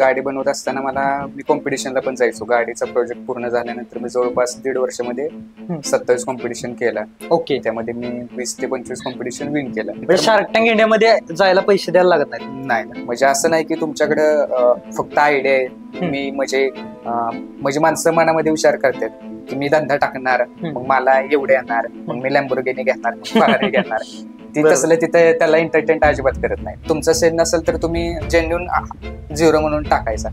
गाडी बनवत असताना मी कॉम्पिटिशनला पण जायचो. गाडीचा प्रोजेक्ट पूर्ण झाल्यानंतर मी जवळपास 1.5 वर्षामध्ये 27 कॉम्पिटिशन केला. ओके. त्यामध्ये मी 20 ते 25 कॉम्पिटिशन विन केलं. म्हणजे शार्क टँक इंडियामध्ये जायला पैसे द्यायला लागत नाही? नाही, म्हणजे असं नाही की तुमच्याकडे फक्त आयडिया आहे. मी म्हणजे माणसं मनामध्ये विचार करतात की मी धंदा टाकणार, मग मला एवढे येणार, मग मी लॅम्बोर्गिनी घेणार, फरारी घेणार. ती तसलं तिथे त्याला एंटरटेन अजिबात करत नाही. तुमचं सेल नसेल तर तुम्ही जेन्युन 0 म्हणून टाकायचा.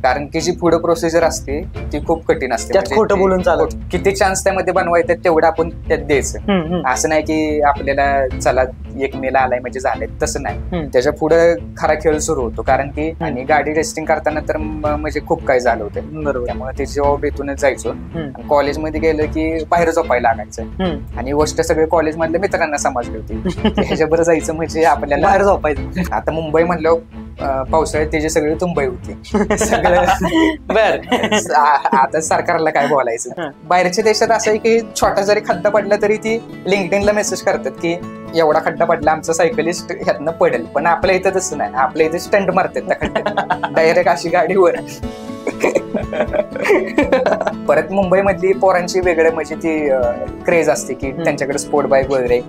कारण की जी पुढे प्रोसिजर असते ती खूप कठीण असते. त्यात खोटं बोलून चालत. किती चान्स त्यामध्ये बनवायचं तेवढं आपण त्यात द्यायचं. असं नाही की आपल्याला चला 1 मेला आलाय म्हणजे झालंय, तसं नाही. त्याच्या पुढे खरा खेळ सुरू होतो. कारण की आणि गाडी टेस्टिंग करताना तर म्हणजे खूप काही झालं होतं. बरोबर. त्यामुळे ते जॉब इथूनच जायचो. कॉलेजमध्ये गेलं की बाहेर झोपायला लागायचं. आणि गोष्ट सगळे कॉलेज मधल्या मित्रांना समजली होती. ह्याच्याबरोबर जायचं म्हणजे आपल्याला बाहेर झोपायचं. आता मुंबई म्हणलं पावसाळ्यात त्याची सगळी तुंबई होती सगळं. बर. आता सरकारला काय बोलायचं. बाहेरच्या देशात असं आहे की छोटा जरी खड्डा पडला तरी ती लिंक्डइनला मेसेज करतात की एवढा खड्डा पडला, आमचा सायकलिस्ट ह्यातनं पडेल. पण आपल्या इथं तसं नाही. आपल्या इथे स्टंट मारतात त्या खड्ड्यात, डायरेक्ट अशी गाडीवर. परत मुंबई मधली पोरांची वेगळं म्हणजे ती क्रेज असते की त्यांच्याकडे स्पोर्ट बाईक वगैरे.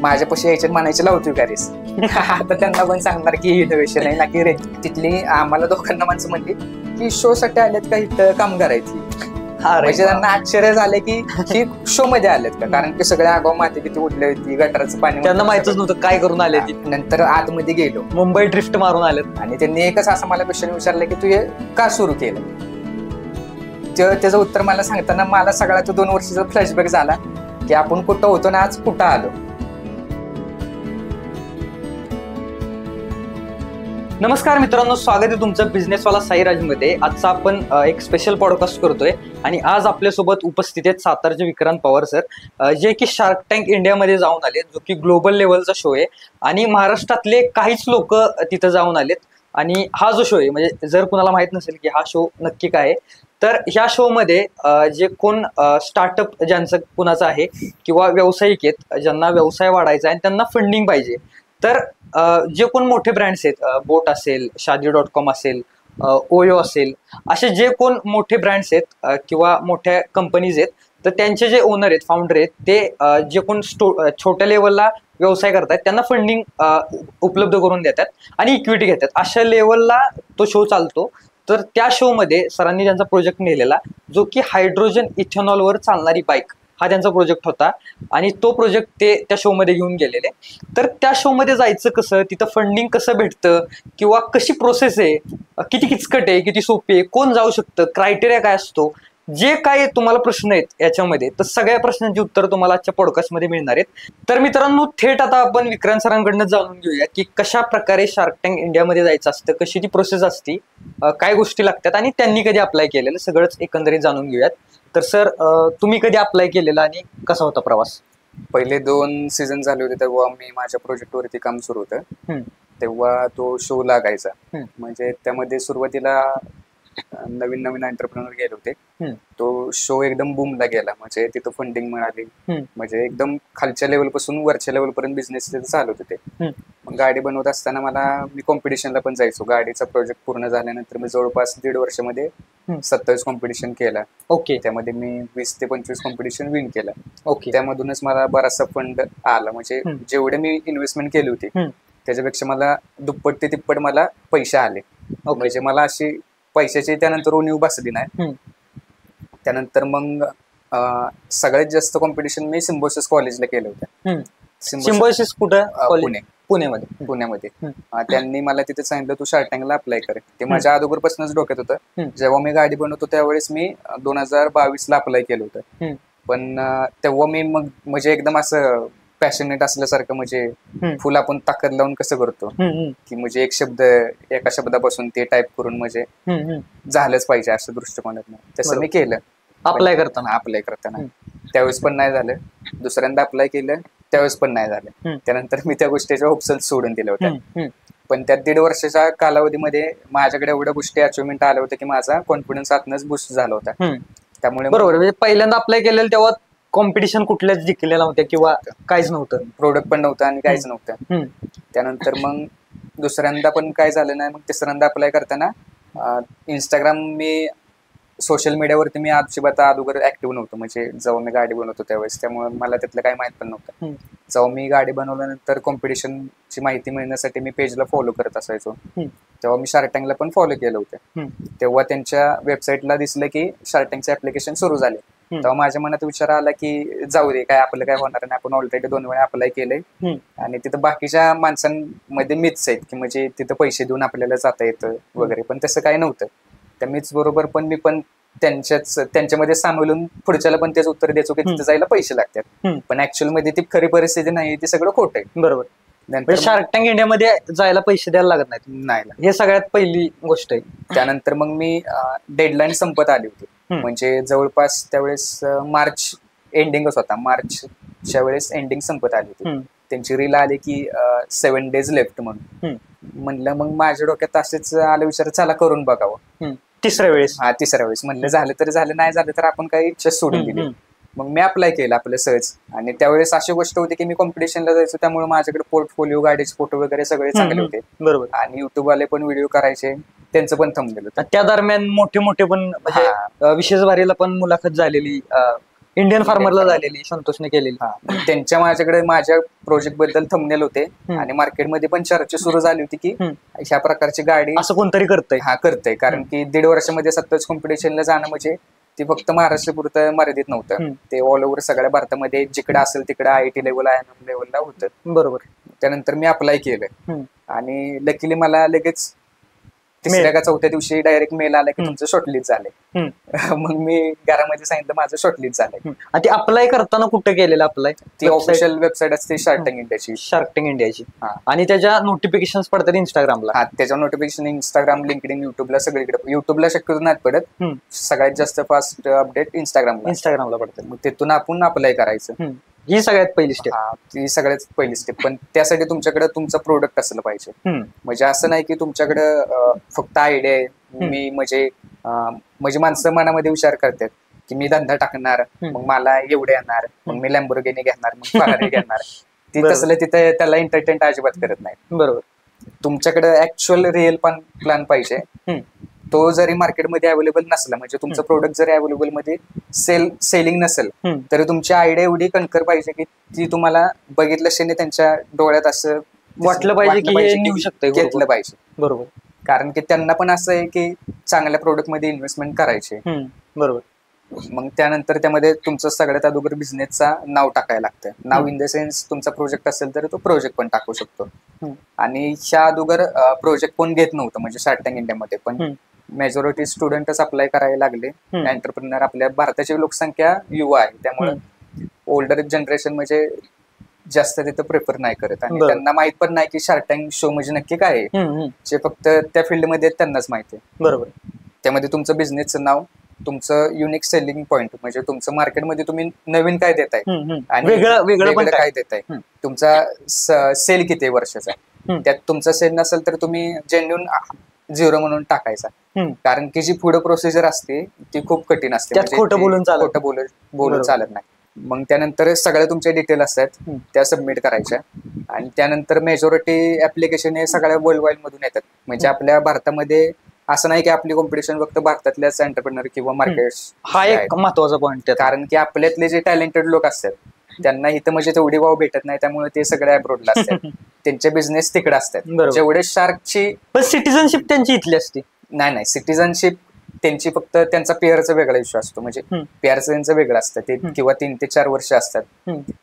माझ्यापाशी याच्यात म्हणायचे लावतो का रेस. आता त्यांना पण सांगणार की इनोव्हेशन आहे ना की रे. तिथली आम्हाला दोघांना माणसं म्हणली की शो साठी आलेत का इथं काम करायची. म्हणजे त्यांना आश्चर्य झाले की शो मध्ये आलेत का. कारण की सगळ्या आगाव माती किती उठली होती, गटाराचं पाणी, त्यांना माहितच नव्हतं काय करून आले. नंतर आतमध्ये गेलो, मुंबई ड्रिफ्ट मारून आलेत. आणि त्यांनी एकच असं मला क्वेश्चन विचारलं की तू हे का सुरू केलं. त्याचं उत्तर मला सांगताना मला सगळा तो 2 वर्षाचा फ्लॅशबॅक झाला की आपण कुठं होतो ना आज कुठं आलो. नमस्कार मित्रांनो, स्वागत आहे तुमचं बिझनेसवाला साईराज मध्ये. आजचा आपण एक स्पेशल पॉडकास्ट करतोय आणि आज आपल्यासोबत उपस्थित आहेत सातारचे विक्रांत पवार सर, जे की शार्क टँक इंडियामध्ये जाऊन आले, जो की ग्लोबल लेवलचा शो आहे. आणि महाराष्ट्रातले काहीच लोक तिथं जाऊन आलेत. आणि हा जो शो आहे, म्हणजे जर कुणाला माहित नसेल की हा शो नक्की काय आहे, तर ह्या शो मध्ये जे कोण स्टार्टअप ज्यांचं कुणाचं आहे किंवा व्यावसायिक आहेत, ज्यांना व्यवसाय वाढायचा आहे आणि त्यांना फंडिंग पाहिजे, तर जे कोण मोठे ब्रँड्स आहेत, बोट असेल, शादी.com असेल, ओयो असेल, असे जे कोण मोठे ब्रँड्स आहेत किंवा मोठ्या कंपनीज आहेत, तर त्यांचे जे ओनर आहेत, फाउंडर आहेत, ते जे कोण छोट्या लेवलला व्यवसाय करतात त्यांना फंडिंग उपलब्ध करून देतात आणि इक्विटी घेतात. अशा लेवलला तो शो चालतो. तर त्या शो मध्ये सरांनी त्यांचा प्रोजेक्ट नेलेला, जो की हायड्रोजन इथेनॉलवर चालणारी बाईक, हा त्यांचा प्रोजेक्ट होता. आणि तो प्रोजेक्ट ते त्या शो मध्ये घेऊन गेलेले. तर त्या शो मध्ये जायचं कसं, तिथं फंडिंग कसं भेटतं किंवा कशी प्रोसेस आहे, किती किचकट आहे, किती सोपी आहे, कोण जाऊ शकतं, क्रायटेरिया काय असतो, जे काय तुम्हाला प्रश्न आहेत याच्यामध्ये, तर सगळ्या प्रश्नांची उत्तर तुम्हाला आजच्या पॉडकास्टमध्ये मिळणार आहेत. तर मित्रांनो, थेट आता आपण विक्रांत सरांकडनं जाणून घेऊया की कशा प्रकारे शार्क टँक इंडियामध्ये जायचं असतं, कशी ती प्रोसेस असती, काय गोष्टी लागतात आणि त्यांनी कधी अप्लाय केलेलं, सगळंच एकंदरीत जाणून घेऊयात. तर सर, तुम्ही कधी अप्लाय केलेला आणि कसा होता प्रवास? पहिले 2 सीझन झाले होते तेव्हा मी माझ्या प्रोजेक्टवरती काम सुरू होतं. तेव्हा तो शो लागायचा. म्हणजे त्यामध्ये सुरुवातीला नवीन एंटरप्रेनर गेले होते. तो शो एकदम बूमला गेला. म्हणजे तिथं फंडिंग मिळाली. म्हणजे एकदम खालच्या लेवल पासून वरच्या लेवल पर्यंत बिझनेस चालू होते ते. मग गाडी बनवत असताना मी कॉम्पिटिशनला पण जायचो. गाडीचा प्रोजेक्ट पूर्ण झाल्यानंतर मी जवळपास 1.5 वर्षामध्ये 27 कॉम्पिटिशन केला. ओके. त्यामध्ये मी 20 ते 25 कॉम्पिटिशन विन केला. ओके. त्यामधूनच मला बराचसा फंड आला. म्हणजे जेवढे मी इन्व्हेस्टमेंट केली होती त्याच्यापेक्षा मला दुप्पट ते तिप्पट मला पैसे आले. म्हणजे मला अशी पैशाची त्यानंतर उणीव बसली नाही. त्यानंतर मग सगळ्यात जास्त कॉम्पिटिशन मी सिम्बोसिस कॉलेजला केलं होतं. सिम्बोसिस कुठं? पुण्यामध्ये. त्यांनी मला तिथे सांगितलं तू शार्क टँकला अप्लाय कर. ते माझ्या अगोदरपासूनच डोक्यात होतं. जेव्हा मी गाडी बनवतो त्यावेळेस मी 2022ला अप्लाय केलं होतं. पण तेव्हा मी मग म्हणजे एकदम असं पॅशनेट असल्यासारखं, म्हणजे फुल आपण ताकद लावून कसं करतो की म्हणजे एका शब्दापासून ते टाईप करून म्हणजे झालंच पाहिजे असं दृष्टिकोनात. तसं मी केलं अप्लाय करताना. त्यावेळेस पण नाही झालं. दुसऱ्यांदा अप्लाय केलं त्यावेळेस पण नाही झालं. त्यानंतर मी त्या गोष्टीच्या होप्स सोडून दिल्या होत्या. पण त्या 1.5 वर्षाच्या कालावधीमध्ये माझ्याकडे एवढ्या गोष्टी अचिव्हमेंट आल्या होत्या की माझा कॉन्फिडन्स आतनच बूस्ट झाला होता. त्यामुळे बरोबर, म्हणजे पहिल्यांदा अप्लाय केलेलं तेव्हा कॉम्पिटिशन कुठल्याच जिंकलेला नव्हत्या किंवा काहीच नव्हतं, प्रोडक्ट पण नव्हतं आणि काहीच नव्हतं. त्यानंतर मग दुसऱ्यांदा पण काय झालं नाही. मग तिसऱ्यांदा अप्लाय करताना इंस्टाग्राम मी सोशल मीडियावरती मी अजिबात अगोदर ऍक्टिव्ह नव्हतो, म्हणजे जेव्हा मी गाडी बनवतो त्यावेळेस, त्यामुळे मला त्यातलं काही माहित पण नव्हतं. जेव्हा मी गाडी बनवल्यानंतर कॉम्पिटिशनची माहिती मिळण्यासाठी मी पेजला फॉलो करत असायचो. तेव्हा मी शार्क टँकला पण फॉलो केलं होतं. तेव्हा त्यांच्या वेबसाईटला दिसलं की शार्क टँकचे ऍप्लिकेशन सुरू झाले. तेव्हा माझ्या मनात विचार आला की जाऊ दे, काय आपलं काय होणार नाही, आपण ऑलरेडी 2 वेळा अप्लाय केलंय आणि तिथं बाकीच्या माणसांमध्ये मिथ्स आहेत की म्हणजे तिथं पैसे देऊन आपल्याला जाता येतं वगैरे, पण तसं काही नव्हतं. त्या मिथ्स बरोबर पण मी पण त्यांच्यामध्ये सामीलून पुढच्याला पण तेच उत्तर द्यायचो की तिथे जायला पैसे लागतात, पण ऍक्च्युअल मध्ये ती खरी परिस्थिती नाही, ती सगळं खोटं आहे. बरोबर. नंतर शार्क टँक इंडियामध्ये जायला पैसे द्यायला लागत नाही, हे सगळ्यात पहिली गोष्ट आहे. त्यानंतर मग मी डेडलाईन संपत आली होती, म्हणजे जवळपास त्यावेळेस मार्च एंडिंगच होता, मार्चच्या वेळेस एंडिंग संपत आली होती. त्यांची रील आली की 7 days लेफ्ट म्हणून. म्हणलं मग माझ्या डोक्यात असेच आलं विचार, चला करून बघावं. तिसऱ्या वेळेस म्हणलं झालं तर झालं, नाही झालं तर आपण काही इच्छा सोडून दिली. मग मी अप्लाय केलं आपलं सहज. आणि त्यावेळेस अशी गोष्ट होती की मी कॉम्पिटिशनला जायचो, त्यामुळे माझ्याकडे पोर्टफोलिओ, गाडीचे फोटो वगैरे सगळे चांगले होते. बरोबर. आणि युट्यूब वाले पण व्हिडिओ करायचे, त्यांचं पण थंबनेल होतं. त्या दरम्यान मोठे पण म्हणजे विशेष वारीला पण मुलाखत झालेली, इंडियन फार्मरला झालेली, संतोषने केलेली. त्यांच्या माझ्याकडे माझ्या प्रोजेक्ट बद्दल थंबनेल होते आणि मार्केटमध्ये पण चर्चा सुरू झाली होती की ह्या प्रकारची गाडी असं कोणतरी करतंय. कारण की 1.5 वर्षामध्ये सतत कॉम्पिटिशनला जाणं म्हणजे ते फक्त महाराष्ट्रापुरतं मर्यादित नव्हतं, ते ऑल ओव्हर सगळ्या भारतामध्ये जिकडे असेल तिकडे IIT लेवल, IIM लेवलला होतं. बरोबर. त्यानंतर मी अप्लाय केलं आणि लकीली मला लगेच 3ऱ्या का 4थ्या दिवशी डायरेक्ट मेल आला की तुमचं शॉर्टलिस्ट झालंय. मग मी घरामध्ये सांगितलं माझं शॉर्टलिस्ट झालंय. ते अप्लाय करताना कुठे केलेलं अप्लाय? ती ऑफिशियल वेबसाईट असते शार्क टँक इंडियाची. आणि त्याच्या नोटिफिकेशन पडतात इंस्टाग्रामला. त्याच्या नोटिफिकेशन इंस्टाग्राम, लिंक्डइन, युट्यूबला सगळीकडे. युट्यूबला शक्यतो नाही पडत, सगळ्यात जास्त फास्ट अपडेट इंस्टाग्रामला पडतात. मग तिथून आपण अप्लाय करायचं. ही सगळ्यात पहिली स्टेप. ती सगळ्यात पहिली स्टेप. पण त्यासाठी तुमच्याकडे तुमचं प्रोडक्ट असलं पाहिजे. म्हणजे असं नाही की तुमच्याकडे फक्त आयडिया आहे. मी म्हणजे माणसं मनामध्ये विचार करतात की मी धंदा टाकणार, मग मला एवढे येणार, मग मी लॅम्बोर्गिनी घेणार, मग फरारी घेणार. ती तसलं तिथे त्याला एंटरटेन अजिबात करत नाही. बरोबर. तुमच्याकडे ऍक्च्युअल रिअल प्लॅन पाहिजे. तो जरी मार्केटमध्ये अवेलेबल नसला, म्हणजे तुमचं प्रोडक्ट जरी अवेलेबल मध्ये सेलिंग नसेल, तरी तुमची आयडिया एवढी कणकर पाहिजे की ती तुम्हाला बघितल्या क्षणी त्यांच्या डोळ्यात असं वाटलं पाहिजे की नेऊ शकते, घेतलं पाहिजे. बरोबर. कारण की त्यांना पण असं आहे की चांगल्या प्रोडक्ट मध्ये इन्व्हेस्टमेंट करायचे. बरोबर. मग त्यानंतर त्यामध्ये तुमचं सगळ्यात अगोदर बिझनेसचा नाव टाकायला लागतं. नाव इन द सेन्स तुमचा प्रोजेक्ट असेल तर तो प्रोजेक्ट पण टाकू शकतो. आणि ह्या अगोदर प्रोजेक्ट कोण घेत नव्हतं, म्हणजे शार्क टँक इंडियामध्ये पण मेजॉरिटी स्टुडंटच अप्लाय करायला लागले. एंटरप्रिनर, आपल्या भारताची लोकसंख्या युवा आहे, त्यामुळे ओल्डर जनरेशन म्हणजे जास्त तिथं प्रेफर नाही करत. आणि त्यांना माहित पण नाही की शार्क टँक शो म्हणजे नक्की काय आहे, जे फक्त त्या फील्डमध्ये त्यांनाच माहिती आहे. बरोबर. त्यामध्ये तुमचं बिझनेसचं नाव, तुमचं युनिक सेलिंग पॉइंट, म्हणजे तुमचं मार्केटमध्ये तुम्ही नवीन काय देताय आणि वेगळं काय देताय, तुमचा सेल किती वर्षाचा, त्यात तुमचा सेल नसेल तर तुम्ही जेन्युन 0 म्हणून टाकायचा. कारण की जी पुढे प्रोसिजर असते ती खूप कठीण असते, खोटं बोलून चालत नाही. मग त्यानंतर सगळ्या तुमच्या डिटेल असतात त्या सबमिट करायच्या. आणि त्यानंतर मेजॉरिटी ऍप्लिकेशन हे सगळ्या वर्ल्ड वाईड मधून येतात. म्हणजे आपल्या भारतामध्ये असं नाही की आपली कॉम्पिटिशन फक्त भारतातल्याच एंटरप्रेनर किंवा मार्केट. हा एक महत्वाचा पॉईंट. कारण की आपल्यातले जे टॅलेंटेड लोक असतात त्यांना इथं म्हणजे तेवढी वाव भेटत नाही, त्यामुळे ते सगळे अब्रोडला असतात. त्यांचे बिझनेस तिकडे असतात. जेवढे शार्कची सिटिझनशिप त्यांची इथली असते. नाही, सिटिझनशिप त्यांची फक्त त्यांचा पेअरचा वेगळा इश्यू असतो, म्हणजे पेअरचं त्यांचं वेगळं असतं ते, किंवा 3 ते 4 वर्ष असतात.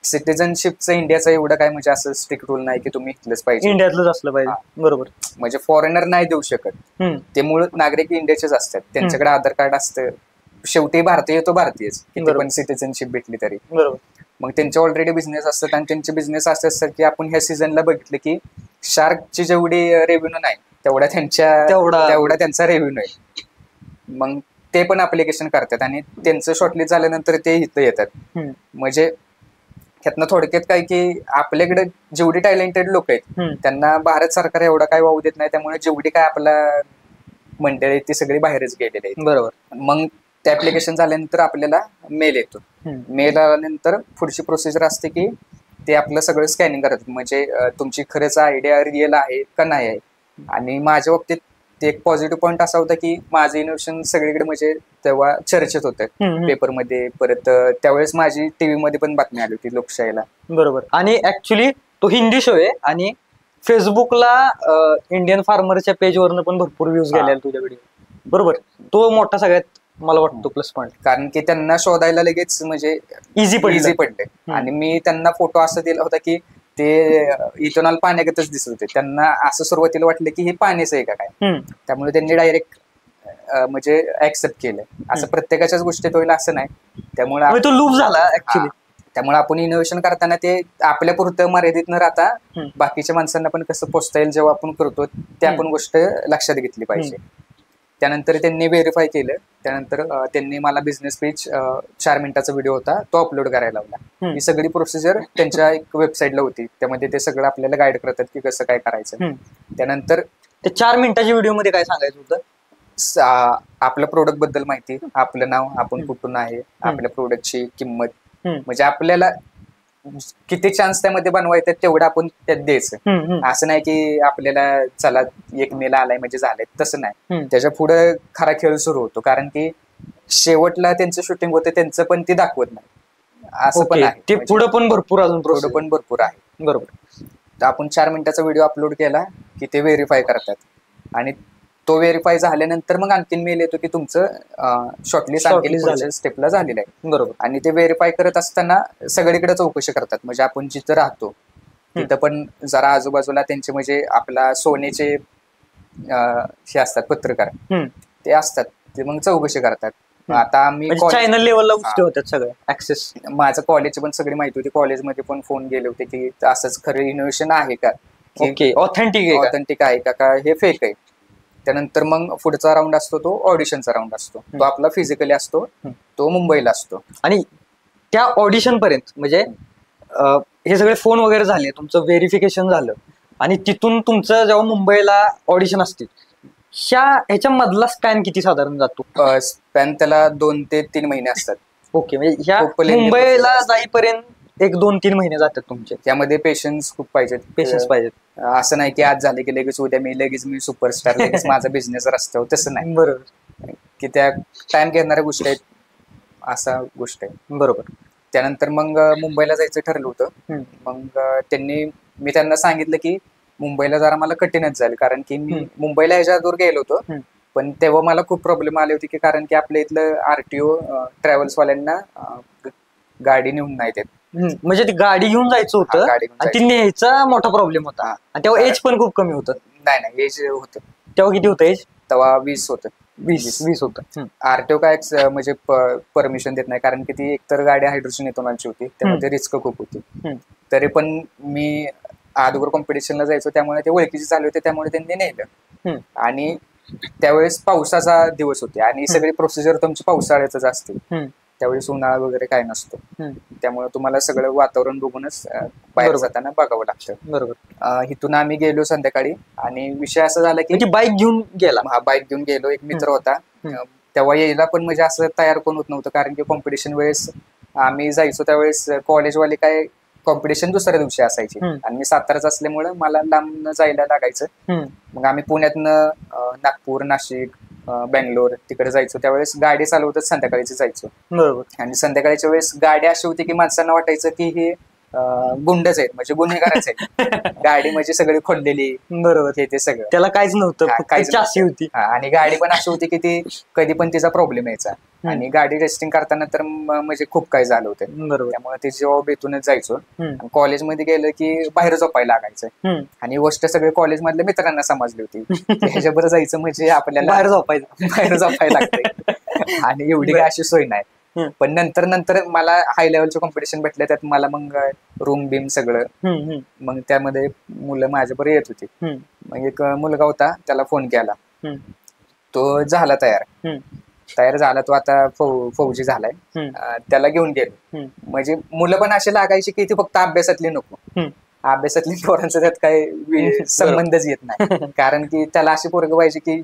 सिटिझनशिपचं इंडियाचं एवढं काय म्हणजे असं स्ट्रिक्ट रूल नाही की तुम्ही इथलंच पाहिजे, इंडियातलंच असलं पाहिजे. बरोबर. म्हणजे फॉरेनर नाही देऊ शकत, ते मूळ नागरिक इंडियाचेच असतात, त्यांच्याकडे आधार कार्ड असतं. शेवटी भारतीय तो भारतीयच, किती पण सिटिझनशिप भेटली तरी. बरोबर. मग त्यांचे ऑलरेडी बिझनेस असतात आणि त्यांचे बिझनेस असे असतात की आपण ह्या सीझनला बघितलं की शार्कची जेवढी रेव्हेन्यू नाही तेवढा त्यांचा रेव्हेन्यू आहे. मग ते पण ऍप्लिकेशन करतात आणि त्यांचं शॉर्टलिस्ट झाल्यानंतर ते इथं येतात. म्हणजे ह्यातनं थोडक्यात काय की आपल्याकडे जेवढी टॅलेंटेड लोक आहेत त्यांना भारत सरकार एवढा काय वाहू देत नाही, त्यामुळे जेवढी काय आपला मंडळी आहेत ती सगळी बाहेरच गेलेली आहेत. बरोबर. मग ते ऍप्लिकेशन झाल्यानंतर आपल्याला मेल येतो. मेल आल्यानंतर पुढची प्रोसिजर असते की ते आपलं सगळं स्कॅनिंग करतात, म्हणजे तुमची खरंच आयडिया रिअल आहे का नाही आहे. आणि माझ्या बाबतीत ते एक पॉझिटिव्ह पॉईंट असा होता की माझं इनोव्हेशन सगळीकडे म्हणजे तेव्हा चर्चेत होतं पेपरमध्ये, परत त्यावेळेस माझी टीव्ही मध्ये पण बातमी आली होती लोकशाहीला. बरोबर. आणि ऍक्च्युली तो हिंदी शो आहे आणि फेसबुकला इंडियन फार्मरच्या पेजवरनं पण भरपूर व्ह्यूज गेले तुझ्या व्हिडिओ. बरोबर. तो मोठा सगळ्यात मला वाटतो प्लस पॉईंट, कारण की त्यांना शोधायला लगेच म्हणजे इझी पडले. आणि मी त्यांना फोटो असं दिला होता की ते इथेनॉल पाण्यागतच दिसत होते. त्यांना असं सुरुवातीला वाटलं की हे पाणीच आहे का काय, त्यामुळे त्यांनी डायरेक्ट म्हणजे ऍक्सेप्ट केलं. असं प्रत्येकाच्याच गोष्टीत होईल असं नाही, त्यामुळे तो लूप झाला ऍक्च्युली. त्यामुळे आपण इनोव्हेशन करताना ते आपल्या पुरतं मर्यादित न राहता बाकीच्या माणसांना पण कसं पोचता येईल जेव्हा आपण करतो त्या पण गोष्ट लक्षात घेतली पाहिजे. त्यानंतर त्यांनी व्हेरीफाय केलं. त्यानंतर त्यांनी मला बिझनेस पेज 4 मिनिटाचा व्हिडिओ होता तो अपलोड करायला लावला. ही सगळी प्रोसिजर त्यांच्या एक वेबसाईटला होती, त्यामध्ये ते सगळं आपल्याला गाईड करतात की कसं काय करायचं. त्यानंतर ते 4 मिनिटाच्या व्हिडिओ मध्ये काय सांगायचं होतं? आपल्या प्रोडक्ट बद्दल माहिती, आपलं नाव, आपण कुठून आहे, आपल्या प्रोडक्टची किंमत, म्हणजे आपल्याला किती चान्स त्यामध्ये बनवायचं तेवढं आपण त्यात द्यायचं. असं नाही की आपल्याला चला 1 मेला आलाय म्हणजे झालंय, तसं नाही. त्याच्या पुढे खरा खेळ सुरू होतो, कारण की शेवटला त्यांचं शूटिंग होतं त्यांचं पण ते दाखवत नाही, असं पण आहे. ते पुढे पण भरपूर अजून पुढे पण भरपूर आहे. बरोबर. तर आपण 4 मिनिटाचा व्हिडिओ अपलोड केला की ते व्हेरीफाय करतात, आणि तो व्हेरीफाय झाल्यानंतर मग आणखीन मेल येतो की तुमचं शॉर्टलिस्ट स्टेपला झालेलं आहे. बरोबर. आणि ते व्हेरीफाय करत असताना सगळीकडे चौकशी करतात, म्हणजे आपण जिथं राहतो तिथं पण जरा आजूबाजूला त्यांचे म्हणजे आपला सोनेचे हे असतात पत्रकार, ते असतात, ते मग चौकशी करतात. आता आम्ही चॅनल लेवलला गोष्टी होत्या सगळ्या ऍक्सेस. माझं कॉलेजची पण सगळी माहिती होती, कॉलेजमध्ये पण फोन गेले होते की असंच खरं इनोव्हेशन आहे का, ऑथेंटिक आहे का हे फेक आहे. त्यानंतर मग पुढचा राऊंड असतो तो ऑडिशनचा राऊंड असतो, तो आपला फिजिकली असतो, तो मुंबईला असतो. आणि त्या ऑडिशन पर्यंत म्हणजे हे सगळे फोन वगैरे झाले, तुमचं व्हेरिफिकेशन झालं, आणि तिथून तुमचं जेव्हा मुंबईला ऑडिशन असते ह्याच्या मधला स्पॅन किती साधारण जातो? स्पॅन त्याला 2 ते 3 महिने असतात. ओके. म्हणजे ह्या मुंबईला जाईपर्यंत 1-2-3 महिने जातात तुमचे. त्यामध्ये पेशन्स खूप पाहिजेत. असं नाही की आज झाले की लगेच उद्या लगेच मी सुपरस्टार, लगेच माझा बिझनेस रस्त्यावर, तसं नाही. बरोबर. की त्या टाइम घेणाऱ्या गोष्टी आहेत, असा गोष्ट आहे. बरोबर. त्यानंतर मग मुंबईला जायचं ठरलं होतं. मग मी त्यांना सांगितलं की मुंबईला जरा मला कठीणच जाईल, कारण की मी मुंबईला ह्याच्या दूर गेलो होतो, पण तेव्हा मला खूप प्रॉब्लेम आले होते की कारण की आपल्या इथलं आरटीओ ट्रॅव्हल्स वाल्यांना गाडी नेऊन नाही देत. म्हणजे ती गाडी घेऊन जायचं होतं आणि ती न्यायचा मोठा प्रॉब्लेम होता. आणि तेव्हा एज पण खूप कमी होतं. नाही एज होतं. तेव्हा किती होतं एज? तेव्हा 20 होतं. 20 होतं. आरटीओ काय म्हणजे परमिशन देत नाही, कारण की ती एकतर गाडी हायड्रोजन इथेनॉलची होती, त्यामध्ये रिस्क खूप होती. तरी पण मी अगोदर कॉम्पिटिशनला जायचो, त्यामुळे ते ओळखीचे चालू होते, त्यामुळे त्यांनी नेलं. आणि त्यावेळेस पावसाचा दिवस होते आणि सगळी प्रोसिजर तुमची पावसाळ्यातच असते, त्यावेळेस उन्हाळा वगैरे काय नसतो, त्यामुळे तुम्हाला सगळं वातावरण बघूनच बाहेर जाताना बघावं लागतं. बरोबर. इथून आम्ही गेलो संध्याकाळी, आणि विषय असा झाला की बाईक घेऊन गेला. हा, बाईक घेऊन गेलो. एक मित्र होता, तेव्हा यायला पण म्हणजे असं तयार कोण होत नव्हतं, कारण की कॉम्पिटिशन वेळेस आम्ही जायचो त्यावेळेस कॉलेजवाले काय कॉम्पिटिशन दुसऱ्या दिवशी असायची, आणि मी साताराच असल्यामुळे मला लांब जायला लागायचं. मग आम्ही पुण्यातनं नागपूर, नाशिक, बेंगलोर तिकडे जायचो. त्यावेळेस गाडी चालवतच संध्याकाळीच जायचो. बरोबर. आणि संध्याकाळच्या वेळेस गाडी अशी होती की माणसांना वाटायचं की हे गुंडच आहेत, म्हणजे गुन्हेगारच आहेत. गाडी म्हणजे सगळी खोललेली. बरोबर. ते सगळं त्याला काहीच नव्हतं, काहीच होती. आणि गाडी पण अशी होती की ती कधी पण तिचा प्रॉब्लेम यायचा, आणि गाडी टेस्टिंग करताना तर म्हणजे खूप काही झालं होतं. त्यामुळे ते जॉब इथूनच जायचो. कॉलेजमध्ये गेलं की बाहेर झोपायला लागायचं, आणि गोष्ट सगळे कॉलेज मधल्या मित्रांना समजली होती. ह्याच्याबरोबर जायचं म्हणजे आपल्याला बाहेर झोपायला लागतंय, आणि एवढी काय अशी सोय नाही. पण नंतर मला हाय लेवलचे कॉम्पिटिशन भेटले, त्यात मला मग रूम बीम सगळं, मग त्यामध्ये मुलं माझ्याबरोबर येत होती. मग एक मुलगा होता, त्याला फोन केला, तो झाला तयार झाला, तो आता फौजी झालाय, त्याला घेऊन गेलो. म्हणजे मुलं पण असे लागायची की ती फक्त अभ्यासातली नको, अभ्यासातली पोरांचा त्यात काही संबंधच येत नाही, कारण की त्याला अशी पोरगं पाहिजे की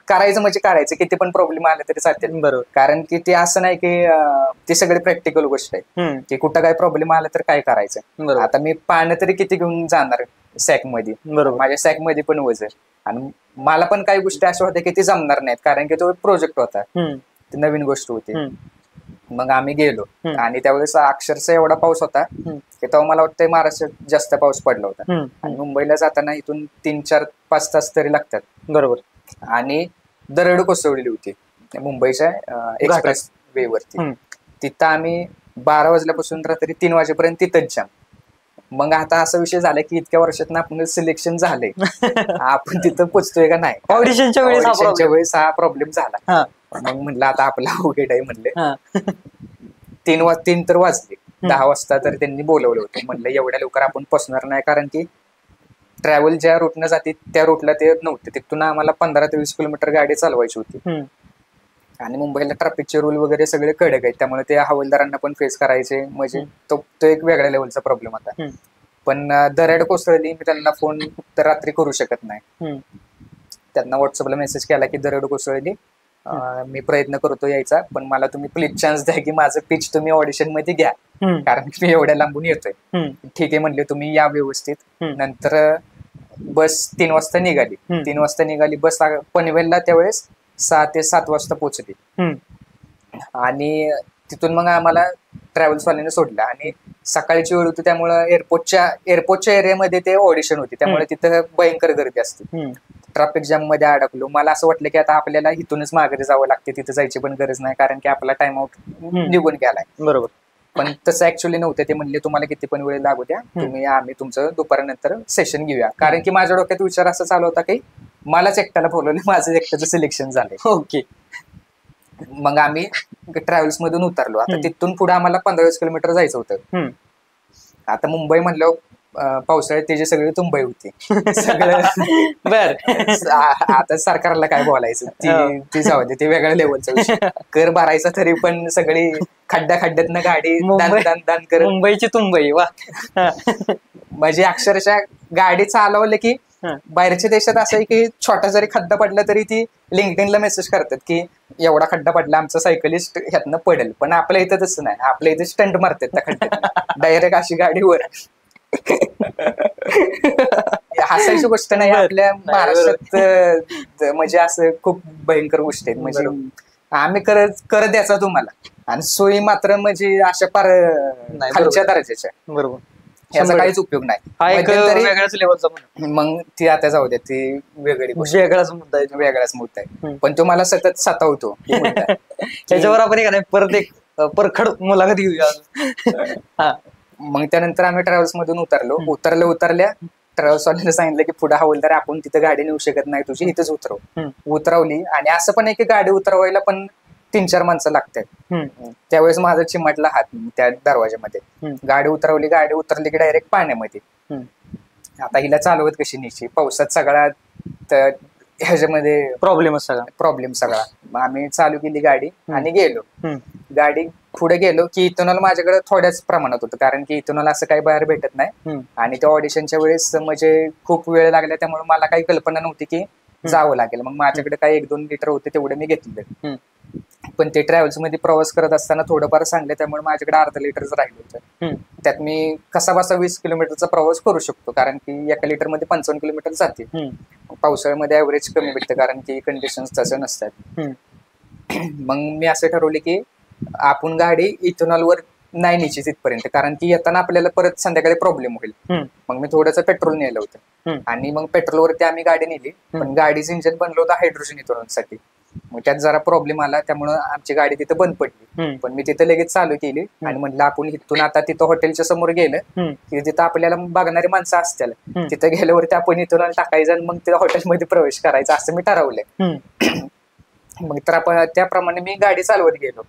करायचं म्हणजे करायचं, किती पण प्रॉब्लेम आले तरी चालते. कारण की ते असं नाही की ती सगळी प्रॅक्टिकल गोष्ट आहे की कुठं काय प्रॉब्लेम आला तर काय करायचं. आता मी पाणी तरी किती घेऊन जाणार, सॅक मध्ये, बरोबर. माझ्या सॅक मध्ये पण वजन. आणि मला पण काही गोष्टी अशा होत्या की ती जमणार नाहीत, कारण की तो प्रोजेक्ट होता, ती नवीन गोष्ट होती. मग आम्ही गेलो आणि त्यावेळेस अक्षरशः एवढा पाऊस होता की तेव्हा मला वाटतं महाराष्ट्रात जास्त पाऊस पडला होता. आणि मुंबईला जाताना इथून 3-4-5 तास तरी लागतात. बरोबर. आणि दरड कोसळली होती मुंबईच्या एक्सप्रेस वे वरती. तिथं आम्ही 12 वाजल्यापासून रात्री 3 वाजेपर्यंत तिथंच जाम. मग आता असा विषय झाला की इतक्या वर्षात आपलं सिलेक्शन झालंय, आपण तिथं पोचतोय का नाही. ऑडिशनच्या वेळेस हा प्रॉब्लेम झाला. मग म्हणलं आता आपला अवघड आहे म्हणले. 3 तर वाजले. 10 वाजता तर त्यांनी बोलवलं होतं. म्हणलं एवढ्या लवकर आपण पोचणार नाही, कारण की ट्रॅव्हल ज्या रूटनं जाते त्या रूटला ते नव्हते. तिथून आम्हाला 15 ते 20 किलोमीटर गाडी चालवायची होती. आणि मुंबईला ट्रॅफिकचे रूल वगैरे सगळे कडक आहेत, त्यामुळे ते हवालदारांना पण फेस करायचे. म्हणजे तो एक वेगळ्या लेवलचा प्रॉब्लेम होता. पण दरड कोसळली, मी त्यांना फोन तर रात्री करू शकत नाही. त्यांना व्हॉट्सअपला मेसेज केला की दरड कोसळली, मी प्रयत्न करतो यायचा, पण मला तुम्ही प्लीज चान्स द्या की माझं पिच तुम्ही ऑडिशन मध्ये घ्या, कारण मी एवढ्या लांबून येतोय. ठीक आहे म्हणले, तुम्ही या व्यवस्थित. नंतर बस 3 वाजता निघाली. 3 वाजता निघाली बस पनवेलला. त्यावेळेस 6 ते 7 वाजता पोहोचली. आणि तिथून मग आम्हाला ट्रॅव्हल्सवाल्याने सोडलं. आणि सकाळची वेळ होती, त्यामुळे एअरपोर्टच्या एरियामध्ये ते ऑडिशन होती, त्यामुळे तिथं भयंकर गर्दी असते. ट्रॅफिक जॅम मध्ये अडकलो. मला असं वाटलं की आता आपल्याला इथूनच माघारी जावं लागते, तिथे जायची पण गरज नाही, कारण की आपला टाइम आउट निघून गेलाय. बरोबर. पण तसं ऍक्च्युअली नव्हतं. ते म्हणले तुम्हाला किती पण वेळ लागू द्या, आम्ही तुमचं दुपारनंतर सेशन घेऊया. कारण की माझ्या डोक्यात विचार असा चालू होता की मलाच एकट्याला बोलवलं, माझं एकट्याचं सिलेक्शन झालंय. ओके. मग आम्ही ट्रॅव्हल्स मधून उतरलो. आता तिथून पुढे आम्हाला 15-20 किलोमीटर जायचं होतं. आता मुंबई म्हणलं पावसाळ्यात त्याची सगळी तुंबई होती सगळं. बर. आता सरकारला काय बोलायचं, ती जाऊ दे, ते वेगळ्या लेवलचा विषय. कर भरायचा तरी पण सगळी खड्ड्यातनं गाडी दान कर. मुंबईची तुंबई. वा. म्हणजे अक्षरशः गाडी चालवलं की बाहेरच्या देशात असं आहे की छोटा जरी खड्डा पडला तरी ती लिंक्डइनला मेसेज करतात की एवढा खड्डा पडला, आमचा सायकलिस्ट ह्यातनं पडेल. पण आपल्या इथं तसं नाही, आपल्या इथे स्टंट मारतात त्या खड्ड्यात, डायरेक्ट अशी गाडीवर. हसायची गोष्ट नाही, आपल्या महाराष्ट्रात म्हणजे असं खूप भयंकर गोष्टी आहेत. म्हणजे आम्ही करत द्यायचा तुम्हाला, आणि सोयी मात्र म्हणजे अशा फार खालच्या दर्जाच्या. बरोबर. याचा काहीच उपयोग नाही. वेगळ्याच लेवलचा. मग ती आता जाऊ द्या, ती वेगळी गोष्ट, वेगळाच मुद्दा आहे. पण तो मला सतत सतावतो. त्याच्यावर आपण परत एक परखड मुलाखत घेऊया. मग त्यानंतर आम्ही ट्रॅव्हल्स मधून उतरल्या ट्रॅव्हल्सवाल्याने सांगितलं की पुढे हवालदार, आपण तिथं गाडी नेऊ शकत नाही तुझी, इथंच उतरवली. आणि असं पण आहे की गाडी उतरवायला पण 3-4 माणसं लागतात. त्यावेळेस माझा चिमटला हात त्या दरवाजामध्ये. गाडी उतरली की डायरेक्ट पाण्यामध्ये. आता हिला चालवत कशी न्यायची, पावसात सगळा ह्याच्यामध्ये प्रॉब्लेम सगळा. मग आम्ही चालू केली गाडी आणि गेलो. गाडी पुढे गेलो की इथेनॉल माझ्याकडे थोड्याच प्रमाणात होतं, कारण की इथेनॉल असं काही बाहेर भेटत नाही. आणि त्या ऑडिशनच्या वेळेस म्हणजे खूप वेळ लागला, त्यामुळे मला काही कल्पना नव्हती की जावं लागेल. मग माझ्याकडे काही 1-2 लिटर होते, तेवढे मी घेतले. पण ते ट्रॅव्हल्स मध्ये प्रवास करत असताना थोडंफार सांगले, त्यामुळे माझ्याकडे अर्धा लिटरच राहिलं होतं. त्यात मी कसा बसा 20 किलोमीटरचा प्रवास करू शकतो, कारण की एका लिटर मध्ये 55 किलोमीटर जाते. पावसाळ्यामध्ये ऍव्हरेज कमी भेटतं, कारण की कंडिशन तसं नसतात. मग मी असं ठरवले की आपण गाडी इथेनॉलवर नाही न्यायची तिथपर्यंत, कारण की येताना आपल्याला परत संध्याकाळी प्रॉब्लेम होईल. मग मी थोडंसं पेट्रोल नेलं होतं, आणि मग पेट्रोलवरती आम्ही गाडी नेली. पण गाडीचं इंजिन बनलं होतं हायड्रोजन इथेनॉलसाठी. मग त्यात जरा प्रॉब्लेम आला, त्यामुळे आमची गाडी तिथं बंद पडली. पण मी तिथं लगेच चालू केली आणि म्हटलं आपण इथून आता तिथं हॉटेलच्या समोर गेलं की तिथं आपल्याला बघणारी माणसं असतील, तिथं गेल्यावरती आपण इथेनॉल टाकायचं आणि मग तिथं हॉटेलमध्ये प्रवेश करायचा, असं मी ठरवलंय. मग तर आपण त्याप्रमाणे मी गाडी चालवत गेलो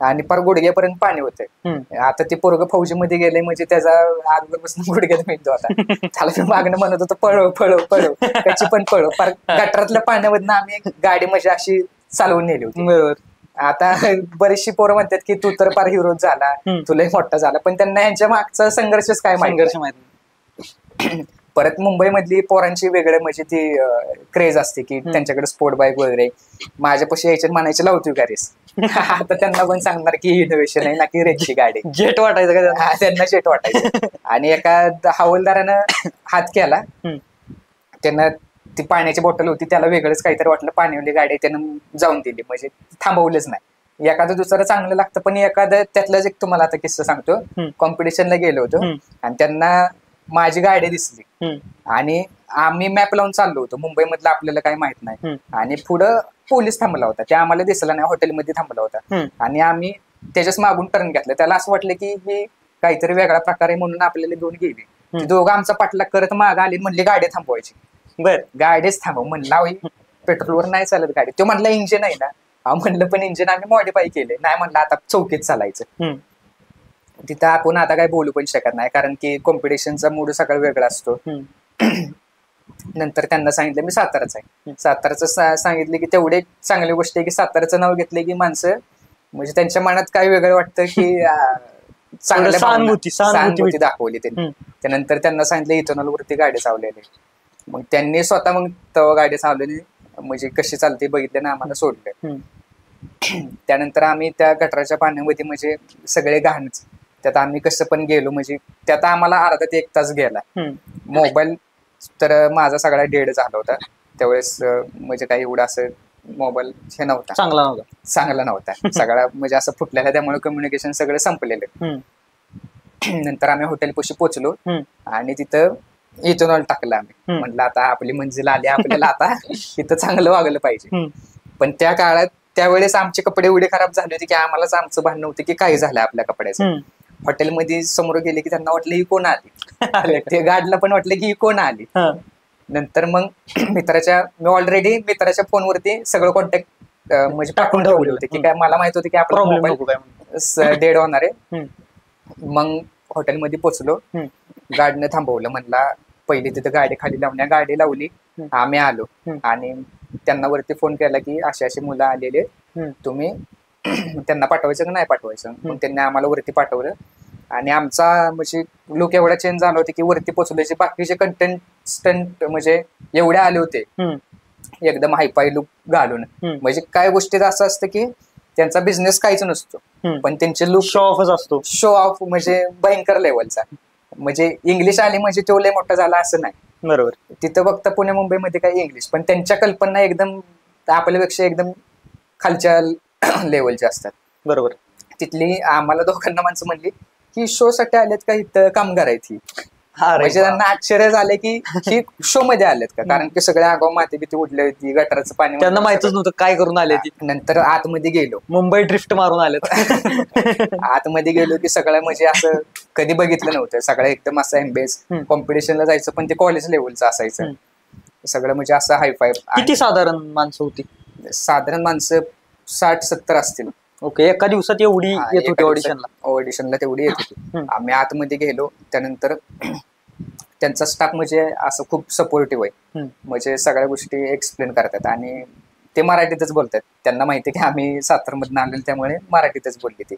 आणि फार गुडघ्यापर्यंत पाणी होतंय. आता ते पोरग फौजीमध्ये गेले म्हणजे त्याचा आजूबाजूपासून गुडघ्यात मिळतो. आता त्याला मी मागणं म्हणत होतो पळव त्याची पण पळव. फार गटारातल्या पाण्यामधनं आम्ही गाडी म्हणजे अशी चालवून नेली होती. बरोबर. आता बरीचशी पोरं म्हणतात की तू तर फार हिरो झाला, तुलाही मोठा झाला, पण त्यांना यांच्या मागचा संघर्षच काय माहिती. परत मुंबईमधली पोरांची वेगळं म्हणजे ती क्रेज असते की त्यांच्याकडे स्पोर्ट बाईक वगैरे. माझ्यापाशी यायच्यात म्हणायचे लावतो का रेस, आता त्यांना पण सांगणार की इनोव्हेशन आहे ना की रेडची गाडी. जेट वाटायचं का त्यांना? त्यांना शेट वाटायचं. आणि एका हवालदारानं हात केला, त्यांना ती पाण्याची बॉटल होती, त्याला वेगळंच काहीतरी वाटलं, पाणीवाली गाडी त्यानं जाऊन दिली, म्हणजे थांबवलंच नाही. एखादं दुसरं चांगलं लागतं, पण एखादं त्यातलाच एक तुम्हाला आता किस्सा सांगतो. कॉम्पिटिशनला गेलो होतो आणि त्यांना माझी गाडी दिसली आणि आम्ही मॅप लावून चाललो होतो. मुंबईमधलं आपल्याला काही माहित नाही आणि पुढं पोलीस थांबला होता, ते आम्हाला दिसला नाही, हॉटेलमध्ये थांबला होता आणि आम्ही त्याच्याच मागून टर्न घेतलं. त्याला असं वाटलं की हे काहीतरी वेगळा प्रकार आहे म्हणून आपल्याला घेऊन गेली. दोघं आमचा पाठलाग करत माग आली, म्हणली गाडी थांबवायची. बर, गाडीच थांबव म्हणला, पेट्रोलवर नाही चालत गाडी. तो म्हणला इंजिन आहे ना. म्हणलं पण इंजिन आम्ही मॉडिफाय केले. नाही म्हणलं आता चौकीत चालायचं. तिथं आपण आता काही बोलू पण शकत नाही, कारण की कॉम्पिटिशनचा मूड सगळं वेगळा असतो. नंतर त्यांना सांगितलं मी साताराच आहे. साताराचं सांगितलं की तेवढे चांगली गोष्ट आहे की साताराचं नाव घेतलं की माणसं म्हणजे त्यांच्या मनात काय वेगळं वाटतं की चांगल्या सहानुभूती दाखवली त्यांनी. त्यानंतर त्यांना सांगितलं इथेनॉल वरती गाडी चालवलेली. मग त्यांनी स्वतः मग तेव्हा गाडी चालवलेली, म्हणजे कशी चालते बघितलं ना, आम्हाला सोडलं. त्यानंतर आम्ही त्या गटाराच्या पाण्यामध्ये म्हणजे सगळे घाणच, त्यात आम्ही कसं पण गेलो, म्हणजे त्यात आम्हाला अर्धा ते 1 तास गेला. मोबाईल तर माझा सगळा डेड झाला होता त्यावेळेस, म्हणजे काही एवढं असं मोबाईल हे नव्हता, चांगला नव्हता सगळा, म्हणजे असं फुटलेला, त्यामुळे कम्युनिकेशन सगळं संपलेलं. नंतर आम्ही हॉटेलपाशी पोहोचलो आणि तिथं इथेनॉल टाकलं आम्ही. म्हटलं आता आपली मंजिल आली, आपल्याला आता इथं चांगलं वागलं पाहिजे. पण त्या काळात त्यावेळेस आमचे कपडे एवढे खराब झाले होते की आम्हालाच आमचं भांडण होतं की काय झालं आपल्या कपड्याचं. हॉटेलमध्ये समोर गेले की त्यांना वाटलं ही कोण आली, ते गाडला पण वाटलं की ही कोण आली. नंतर मग मी ऑलरेडी मित्राच्या फोनवरती सगळं कॉन्टॅक्ट म्हणजे टाकून ठेवले होते की काय, मला माहित होते की आपला मोबाईल डेड होणार आहे. मग हॉटेलमध्ये पोहोचलो, गाडीनं थांबवलं, म्हणला पहिली तिथं गाडी खाली लावण्या, गाडी लावली, आम्ही आलो आणि त्यांना वरती फोन केला की अशी अशी मुलं आलेले, तुम्ही त्यांना पाठवायचं का नाही पाठवायचं. मग त्यांनी आम्हाला वरती पाठवलं आणि आमचा म्हणजे लुक एवढा चेंज झाला होता की वरती पोहोचल्याचे बाकीचे कंटेंट म्हणजे एवढे आले होते एकदम हायफाय लुक घालून. म्हणजे काय गोष्टीत असं असतं की त्यांचा बिझनेस काहीच नसतो, पण त्यांचे लुक शो ऑफच असतो, शो ऑफ म्हणजे भयंकर लेवलचा. म्हणजे इंग्लिश आली म्हणजे तो लय मोठा झाला असं नाही. बरोबर. तिथं फक्त पुणे मुंबईमध्ये काही इंग्लिश, पण त्यांच्या कल्पना एकदम आपल्यापेक्षा एकदम खालच्या लेवलच्या असतात. बरोबर. तिथली आम्हाला दोघांना माणसं म्हणली की शो साठी आलेत का इथं कामगार आहेत ही. म्हणजे त्यांना आश्चर्य झालं की ही शो मध्ये आलेत का, कारण की सगळ्या आगाव माती बिती उडली होती, गटाराचं पाणी, त्यांना माहितच नव्हतं काय करून आले. नंतर आतमध्ये गेलो, मुंबई ड्रिफ्ट मारून आलेत. आतमध्ये गेलो की सगळं म्हणजे असं कधी बघितलं नव्हतं, सगळं एकदम असं एम्बेस. कॉम्पिटिशनला जायचं पण ते कॉलेज लेवलचं असायचं सगळं, म्हणजे असं हायफाय. किती साधारण माणसं होती? साधारण माणसं 60-70 असतील. ओके. एका दिवसात एवढी येत होती ऑडिशनला तेवढी येत होती. आम्ही आतमध्ये गेलो, त्यानंतर त्यांचा स्टाफ म्हणजे असं खूप सपोर्टिव्ह आहे, म्हणजे सगळ्या गोष्टी एक्सप्लेन करतात आणि ते मराठीतच बोलतात. त्यांना माहिती की आम्ही सातारमधून आलेलो, त्यामुळे मराठीतच बोलली ती.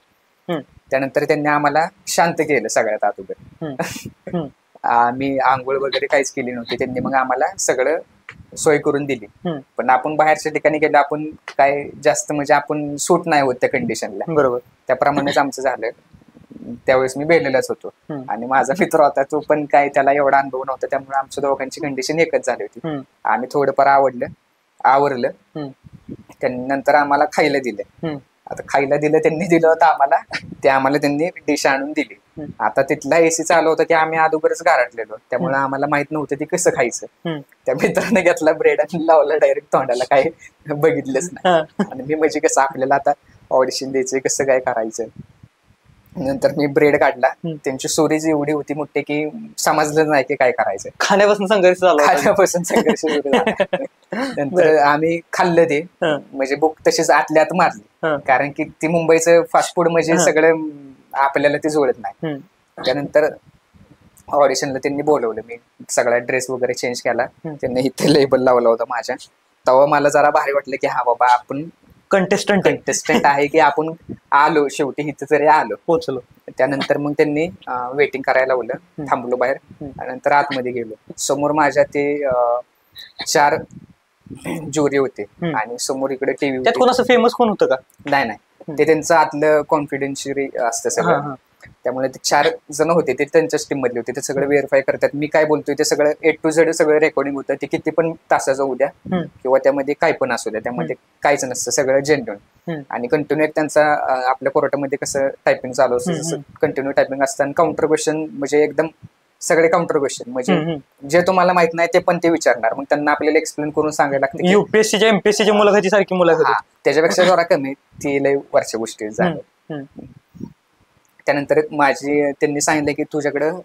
त्यानंतर त्यांनी आम्हाला शांत केलं सगळ्यात अगोदर. आम्ही आंघोळ वगैरे काहीच केली नव्हती, त्यांनी मग आम्हाला सगळं सोय करून दिली. पण आपण बाहेरच्या ठिकाणी गेलो, आपण काय जास्त म्हणजे आपण सूट नाही होत त्या कंडिशनला. बरोबर. त्याप्रमाणेच आमचं झालं. त्यावेळेस मी भेटलेलाच होतो आणि माझा मित्र होता, तो पण काय त्याला एवढा अनुभव नव्हता, त्यामुळे आमच्या दोघांची कंडिशन एकच झाली होती. आम्ही थोडंफार आवरलं. नंतर आम्हाला खायला दिलं. आता खायला दिलं त्यांनी दिलं होतं आम्हाला, ते आम्हाला त्यांनी डिश आणून दिली. आता तिथला एसी चालू होता की आम्ही अगोदरच गारटलेलो, त्यामुळे आम्हाला माहित नव्हतं ते कसं खायचं. त्या मित्राने घेतला ब्रेड आणि लावला डायरेक्ट तोंडाला, काही बघितलंच नाही. आणि मी म्हणजे कसं आपल्याला आता ऑडिशन द्यायचंय, कसं काय करायचं. नंतर मी ब्रेड काढला, त्यांची सुरीच एवढी होती मोठी की समजलं नाही की काय करायचं. खाण्यापासून संघर्ष सुरू झाला. नंतर आम्ही खाल्लं ते, म्हणजे भूक तशीच आतल्या आत मारली, कारण की ती मुंबईचं फास्ट फूड म्हणजे सगळं आपल्याला ते जुळत नाही. त्यानंतर ऑडिशनला त्यांनी बोलवलं, मी सगळा ड्रेस वगैरे चेंज केला, त्यांनी इथे लेबल लावला होता माझ्या. तेव्हा मला जरा भारी वाटलं की हा बाबा आपण कंटेस्टंट आहे, की आपण आलो शेवटी इथे तरी आलो, पोहोचलो. त्यानंतर मग त्यांनी वेटिंग करायला लावलं, थांबलो बाहेर. नंतर आतमध्ये गेलो. समोर माझ्या ते 4 ज्युरी होते आणि समोर इकडे टीव्ही. त्यात कोण असं फेमस कोण होतं का? नाही, ते त्यांचं आतलं कॉन्फिडेन्शियली असतं सगळं. त्यामुळे ते 4 जण होते, ते त्यांच्याच टीम मधले होते. ते सगळं व्हेरीफाय करतात, मी काय बोलतोय ते सगळं A to Z सगळं रेकॉर्डिंग होतं. ते किती पण तासाचं होऊ द्या किंवा त्यामध्ये काय पण असू द्या, त्यामध्ये काहीच नसतं, सगळं जेन्युइन. आणि कंटिन्यू एक त्यांचा आपल्या कोर्टामध्ये कसं टायपिंग चालू असतं, जसं कंटिन्यू टायपिंग असतं. आणि काउंटर क्वेश्चन म्हणजे एकदम सगळे काउंटर क्वेश्चन, म्हणजे जे तुम्हाला माहित नाही ते पण ते विचारणार. मग त्यांना आपल्याला एक्सप्लेन करून सांगायला लागतं. युपीएससीच्या एमपीएससीच्या मुलाखती सारखी मुलाखत, त्याच्यापेक्षा जरा कमी, ती लय वरच्या गोष्टी झाल्या. त्यानंतर त्यांनी सांगितलं की तुझ्याकडं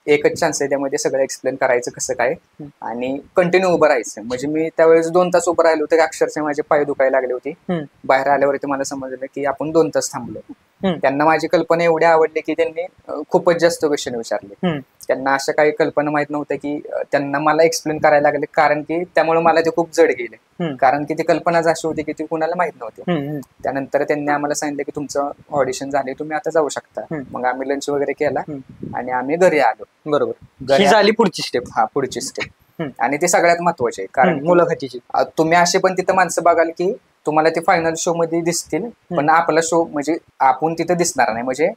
एकच चान्स आहे, त्यामध्ये सगळं एक्सप्लेन करायचं कसं काय आणि कंटिन्यू उभं राहायचं. म्हणजे मी त्यावेळेस 2 तास उभं राहिलो होते, अक्षरशः माझे पाय दुखायला लागले होते. बाहेर आल्यावरती मला समजलं की आपण 2 तास थांबलो. त्यांना माझी कल्पना एवढी आवडली की त्यांनी खूपच जास्त क्वेश्चन विचारले. त्यांना अशा काही कल्पना माहित नव्हत्या की त्यांना मला एक्सप्लेन करायला लागले, कारण की त्यामुळे मला ते खूप जड गेले, कारण की ती कल्पनाच अशी होती की ती कुणाला माहित नव्हती. त्यानंतर त्यांनी आम्हाला सांगितलं की तुमचं ऑडिशन झाले, तुम्ही आता जाऊ शकता. मग आम्ही लंच वगैरे केला आणि आम्ही घरी आलो. बरोबर, ही झाली पुढची स्टेप. पुढची स्टेप. आणि ते सगळ्यात महत्वाचे, कारण मुलाखतीची तुम्ही असे पण तिथं माणसं बघाल की तुम्हाला ते फायनल शो मध्ये दिसतील, पण आपला शो म्हणजे आपण तिथं दिसणार नाही, म्हणजे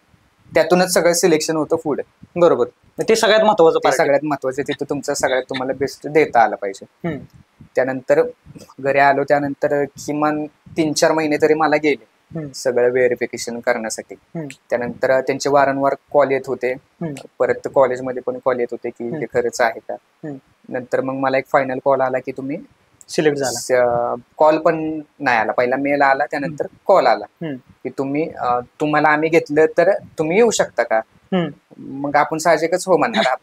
त्यातूनच सगळं सिलेक्शन होतं पुढे. बरोबर, ते सगळ्यात महत्वाचं. सगळ्यात महत्वाचं तिथं तुमचं सगळ्यात तुम्हाला बेस्ट देता आलं पाहिजे. त्यानंतर घरी आलो, त्यानंतर किमान 3-4 महिने तरी मला गेले सगळं व्हेरिफिकेशन करण्यासाठी. त्यानंतर त्यांचे वारंवार कॉल येत होते, परत कॉलेजमध्ये पण कॉल येत होते की हे खरंच आहे का. नंतर मग मला एक फायनल कॉल आला की तुम्ही सिलेक्ट झाला. कॉल पण नाही आला, पहिला मेल आला, त्यानंतर कॉल आला की तुम्हाला आम्ही घेतलं तर तुम्ही येऊ शकता का. मग आपण साहजिकच हो म्हणणार.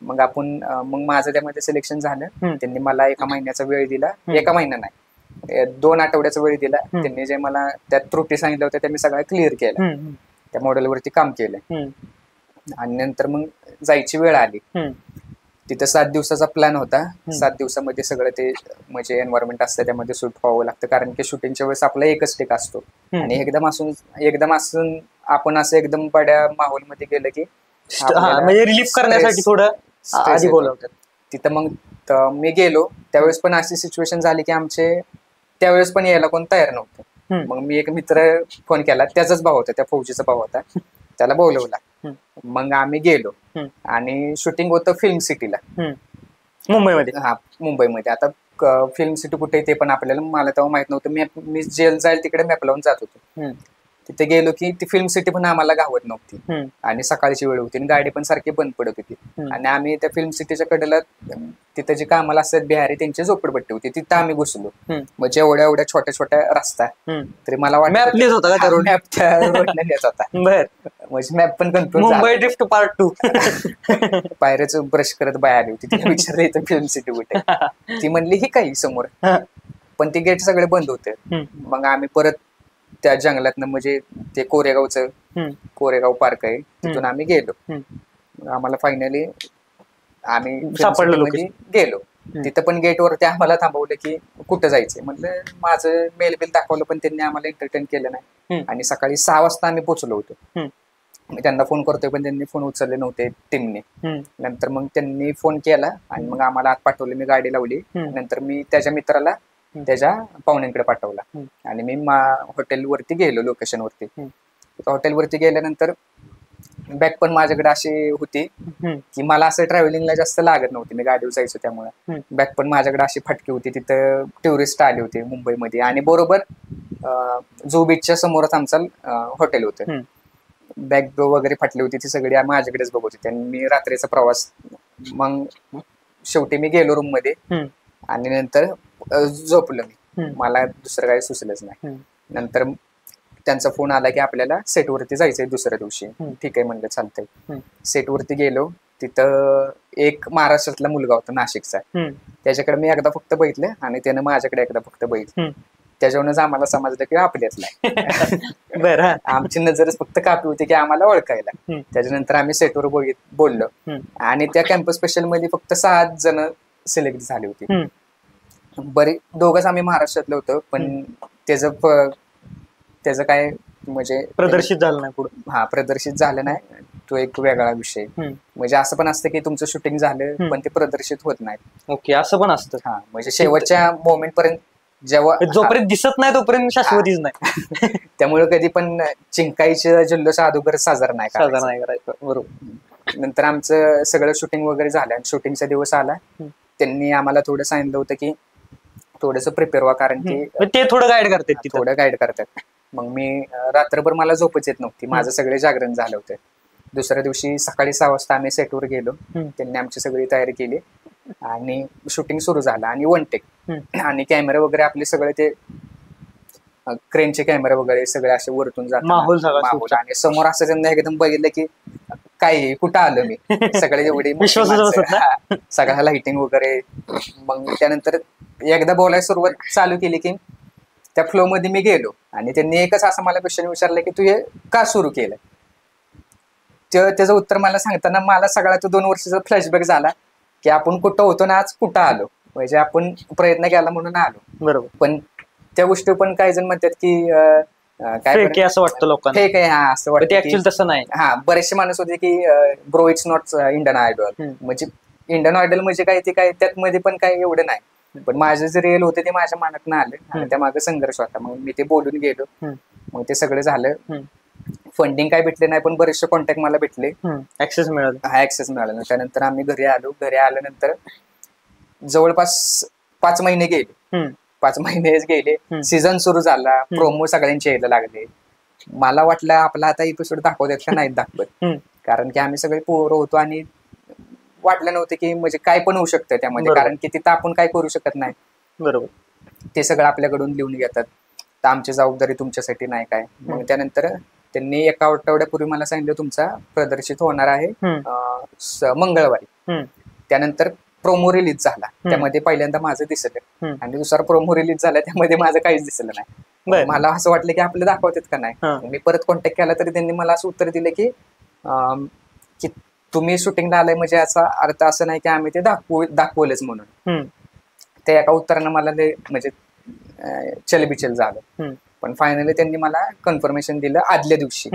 मग माझं त्यामध्ये सिलेक्शन झालं. त्यांनी मला 1 महिन्याचा वेळ दिला, 1 महिना नाही 2 आठवड्याचा वेळ दिला. त्यांनी जे मला त्यात त्रुटी सांगितल्या होत्या त्या मी सगळ्या क्लिअर केल्या, त्या मॉडेलवरती काम केलं. आणि नंतर मग जायची वेळ आली. तिथं 7 दिवसाचा प्लॅन होता. 7 दिवसामध्ये सगळं ते म्हणजे एन्व्हायरमेंट असतं त्यामध्ये शूट व्हावं लागतं, कारण की शूटिंगच्या वेळेस आपला एकच टेक असतो. आणि एकदम असून आपण असं एकदम बड्या माहोलमध्ये गेलं की म्हणजे रिलीफ करण्यासाठी थोडं आधी बोलवतात. तिथं मग मी गेलो, त्यावेळेस पण अशी सिच्युएशन झाली की आमचे त्यावेळेस पण यायला कोण तयार नव्हतं. मग मी एक मित्र फोन केला, त्याचाच भाऊ होता, त्या फौजीचा भाऊ होता, त्याला बोलवला. मग आम्ही गेलो आणि शूटिंग होतं फिल्म सिटीला, मुंबईमध्ये. मुंबईमध्ये. आता फिल्म सिटी कुठे ते पण मला तेव्हा माहित नव्हतं. मी जेल जाईल तिकडे मॅप लावून जात होतो. तिथे गेलो की ती फिल्म सिटी पण आम्हाला गावत नव्हती आणि सकाळची वेळ होती आणि गाडी पण सारखी बंद पडत होती. आणि आम्ही त्या फिल्म सिटीच्या कडेला तिथे जे कामाला असतात बिहारी, त्यांची झोपडपट्टी होती, तिथं आम्ही घुसलो. म्हणजे एवढ्या छोट्या छोट्या रस्ता तरी मला वाटतं मॅप लिहित होता का, मॅप त्या रोडने लिहित होता. म्हणजे मॅप पण कन्फ्युज. मुंबई ड्रिफ्ट पार्ट 2 पायऱ्याच ब्रश करत बाय आली होती. तिला विचारलं इथं फिल्म सिटी कुठे, ती म्हणली ही काही समोर, पण ते गेट सगळे बंद होते. मग आम्ही परत त्या जंगलातनं, म्हणजे ते कोरेगाव पार्क आहे, तिथून आम्ही गेलो. आम्हाला फायनली आम्ही सापडलो, गेलो. तिथं पण गेटवरती आम्हाला थांबवलं की कुठं जायचंय. म्हटलं माझं मेल बिल दाखवलं, पण त्यांनी आम्हाला एंटरटेन केलं नाही. आणि सकाळी 6 वाजता आम्ही पोहोचलो होतो. मी त्यांना फोन करतोय पण त्यांनी फोन उचलले नव्हते टीमने. नंतर मग त्यांनी फोन केला आणि मग आम्हाला आत पाठवले. मी गाडी लावली. नंतर मी त्याच्या मित्राला त्याच्या पाहुण्यांकडे पाठवला आणि मी हॉटेलवरती गेलो, लोकेशनवरती. हॉटेलवरती गेल्यानंतर बॅग पण माझ्याकडे अशी होती की मला असं ट्रॅव्हलिंगला जास्त लागत नव्हती, मी गाडीवर जायचो त्यामुळे. बॅग पण माझ्याकडे अशी फटकी होती. तिथं टुरिस्ट आले होते मुंबईमध्ये आणि बरोबर जुहू बीचच्या समोरच आमचं हॉटेल होतं. बॅग वगैरे फाटली होती, ती सगळी माझ्याकडेच बघत होती. आणि मी रात्रीचा प्रवास, मग शेवटी मी गेलो रूम मध्ये आणि नंतर झोपलो मी. मला दुसरं काही सुचलंच नाही. नंतर त्यांचा फोन आला की आपल्याला सेटवरती जायचंय दुसऱ्या दिवशी. ठीक आहे म्हणलं, चालतंय. सेटवरती गेलो. तिथं एक महाराष्ट्रातला मुलगा होता, नाशिकचा. त्याच्याकडे मी एकदा फक्त बघितलं आणि त्यानं माझ्याकडे एकदा फक्त बघितलं. त्याच्यावरूनच आम्हाला समजलं की आपल्यातला. आमची नजरच फक्त कापी होती की आम्हाला ओळखायला. त्याच्यानंतर आम्ही सेटवर बोललो आणि त्या कॅम्पस स्पेशल मध्ये फक्त 6 जण सिलेक्ट झाली होती. दोघंच आम्ही महाराष्ट्रातलं होतो, पण त्याचं काय म्हणजे प्रदर्शित झालं नाही पुढे. प्रदर्शित झालं नाही, तो एक वेगळा विषय. म्हणजे असं पण असतं की तुमचं शूटिंग झालं पण ते प्रदर्शित होत नाही. ओके, असं पण असतं. म्हणजे शेवटच्या मोमेंट पर्यंत जेव्हा जोपर्यंत दिसत नाही तोपर्यंत शाश्वतीच नाही. त्यामुळे कधी पण चिंकाईचे जल्लोष अगोदर साजरा नाही करायचं. बरोबर. नंतर आमचं सगळं शूटिंग वगैरे झालं आणि शूटिंगचा दिवस आला. त्यांनी आम्हाला थोडं सांगितलं होतं की थोडंसं प्रिपेअर व्हा, कारण की ते थोडं गाईड करतात, थोडं गाईड करतात. मग मी रात्रभर मला झोपच येत नव्हती, माझं सगळे जागरण झालं होतं. दुसऱ्या दिवशी सकाळी 6 वाजता आम्ही सेटवर गेलो. त्यांनी आमची सगळी तयारी केली आणि शूटिंग सुरू झालं आणि 1 टेक. आणि कॅमेरे वगैरे आपले सगळे ते क्रेनचे कॅमेरे वगैरे सगळे असे वरतून जातात, माहोल आणि समोर असं त्यांना एकदम बघितलं की काय कुठं आलं मी. सगळे एवढे सगळ्या लाइटिंग वगैरे. मग त्यानंतर एकदा बोलायला सुरुवात चालू केली की त्या फ्लो मध्ये मी गेलो आणि त्यांनी एकच असं मला क्वेश्चन विचारलं की तू हे का सुरू केलं. त्याचं उत्तर मला सांगताना मला सगळा तो 2 वर्षाचा फ्लॅशबॅक झाला की आपण कुठं होतो ना आज कुठं आलो. म्हणजे आपण प्रयत्न केला म्हणून आलो. बरोबर. पण त्या गोष्टी पण काही जण म्हणतात की काय असं वाटतं लोकांना, फेक आहे. हा असं वाटतं, ऍक्च्युअली तसं नाही. हा बरेचसे माणूस होते की bro it's not Indian idol. म्हणजे इंडियन आयडॉल म्हणजे काय ते काय त्यात मध्ये पण काही एवढं नाही. पण माझे जे रिअल होते ते माझ्या मनात आले आणि त्या मागे संघर्ष होता. मग मी ते बोलून गेलो. मग ते सगळं झालं. फंडिंग काय भेटले नाही पण बरेचसे कॉन्टॅक्ट मला भेटले, ऍक्सेस मिळाला. हा ऍक्सेस मिळाला. त्यानंतर आम्ही घरी आलो. घरी आल्यानंतर जवळपास 5 महिने गेले. 5 महिने गेले. सीझन सुरू झाला. प्रोमो सगळ्यांचे यायला लागले. मला वाटलं आपला आता एपिसोड दाखवतात का नाही दाखवत, कारण की आम्ही सगळे पोरं होतो आणि वाटलं नव्हतं की म्हणजे काय पण होऊ शकतं त्यामध्ये, कारण की तिथं आपण काय करू शकत नाही. बरोबर. ते सगळं आपल्याकडून लिहून घेतात, तर आमची जबाबदारी तुमच्यासाठी नाही काय. मग त्यानंतर त्यांनी 1 आठवड्यापूर्वी मला सांगितलं तुमचा प्रदर्शित होणार आहे मंगळवारी. त्यानंतर प्रोमो रिलीज झाला, त्यामध्ये पहिल्यांदा माझं दिसलं आणि दुसरा प्रोमो रिलीज झाला त्यामध्ये माझं काहीच दिसलं नाही. मला असं वाटलं की आपलं दाखवतात का नाही. मी परत कॉन्टॅक्ट केला तरी त्यांनी मला असं उत्तर दिलं की तुम्ही शूटिंगला आलाय म्हणजे याचा अर्थ असं नाही की आम्ही ते दाखवलंच म्हणून. त्या एका उत्तरानं मला म्हणजे चलबिचल झालं. पण फायनली त्यांनी मला कन्फर्मेशन दिलं आदल्या दिवशी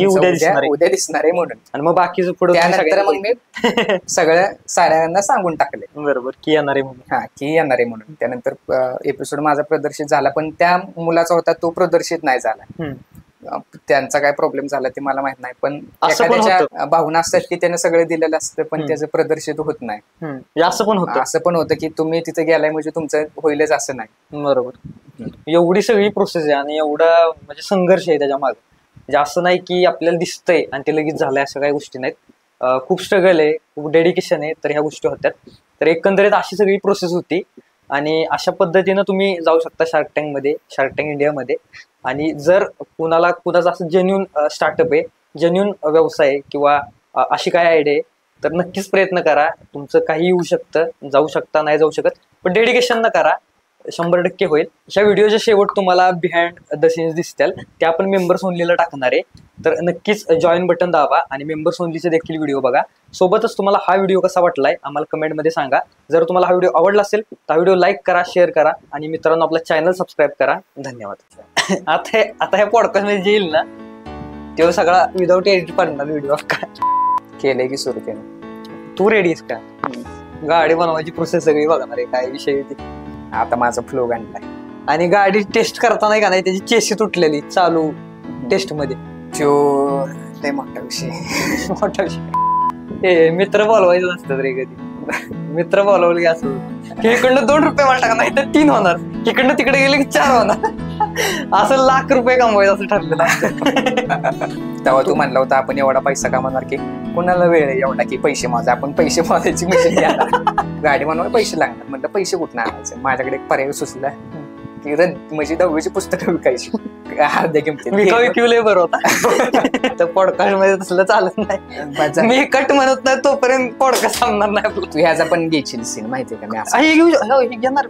उद्या दिसणार आहे म्हणून. आणि मग बाकीचं पुढे त्यानंतर मग मी सगळ्या साऱ्यांना सांगून टाकले. बरोबर, की येणार आहे म्हणून. हा, की येणार आहे म्हणून. त्यानंतर एपिसोड माझा प्रदर्शित झाला, पण त्या मुलाचा होता तो प्रदर्शित नाही झाला. त्यांचा काय प्रॉब्लेम झाला ते मला माहित नाही, पण एखाद्याच्या भावना असतात की त्यानं सगळं दिलेलं असतं पण त्याचं प्रदर्शित होत नाही. असं पण होतं की तुम्ही तिथे गेलाय म्हणजे तुमचं होईलच असं नाही. बरोबर. एवढी सगळी प्रोसेस आहे आणि एवढा म्हणजे संघर्ष आहे त्याच्या मागे. म्हणजे असं नाही की आपल्याला दिसतंय आणि ते लगेच झालंय असं काही गोष्टी नाहीत. खूप स्ट्रगल आहे, खूप डेडिकेशन आहे, तर ह्या गोष्टी होत्यात. तर एकंदरीत अशी सगळी प्रोसेस होती आणि अशा पद्धतीनं तुम्ही जाऊ शकता शार्क टँक इंडियामध्ये. आणि जर कुणाचं असं जेन्युन स्टार्टअप आहे, जेन्युन व्यवसाय किंवा अशी काय आयडिया आहे तर नक्कीच प्रयत्न करा. तुमचं काही येऊ शकतं, जाऊ शकता, नाही जाऊ शकत, पण डेडिकेशन न करा, 100% होईल. ह्या व्हिडिओच्या शेवट तुम्हाला बिहाइंड द सीन्स दिसतील, ते आपण मेंबर्स ओनलीला टाकणार आहे. तर नक्कीच जॉईन बटन दाबा आणि मेंबर्स ओनलीचे देखील व्हिडिओ बघा. सोबतच तुम्हाला हा व्हिडिओ कसा वाटलाय आम्हाला कमेंटमध्ये सांगा. जर तुम्हाला हा व्हिडिओ आवडला असेल तर हा व्हिडिओ लाईक करा, शेअर करा आणि मित्रांनो आपला चॅनल सबस्क्राईब करा. धन्यवाद. आता ह्या पॉडकास्ट मध्ये जे येईल ना तेव्हा सगळा विदाऊट एडिट पडणार व्हिडिओ. केलंय की सुरू केलं. तू रेडी आहेस का? गाडी बनवायची प्रोसेस सगळी बघणार आहे, काय विषय ती. आता माझा फ्लो गांडलाय आणि गाडी टेस्ट करताना का नाही त्याची चेसी तुटलेली चालू टेस्ट मध्ये. ते मोठा विषय. मोठा विषय. हे मित्र बोलवायचं नसतं रे कधी. मित्र बोलवले की असं की इकडनं 2 रुपये मला टाका नाही तर 3 होणार, इकडनं तिकडे गेले की 4 होणार. असं लाख रुपये कमवायचं असं ठरलेलं. तेव्हा तू म्हणला होता आपण एवढा पैसा कमवणार की कोणाला वेळ आहे एवढा की पैसे मोजा. आपण पैसे मोजायची मशीन गाडी बनवायला पैसे लागणार. म्हटलं पैसे कुठं आणायचे. माझ्याकडे एक पर्याय सुचला की म्हणजे 10वीची पुस्तकं विकायची अर्ध्या किमतीत. विकले बरं होता. तर पॉडकास्ट मध्ये तसलं चालत नाही. मी कट म्हणत नाही तोपर्यंत पॉडकास्ट सांगणार नाही. तू ह्याचा पण घ्यायची सीन माहितीये का मी असं घेणार.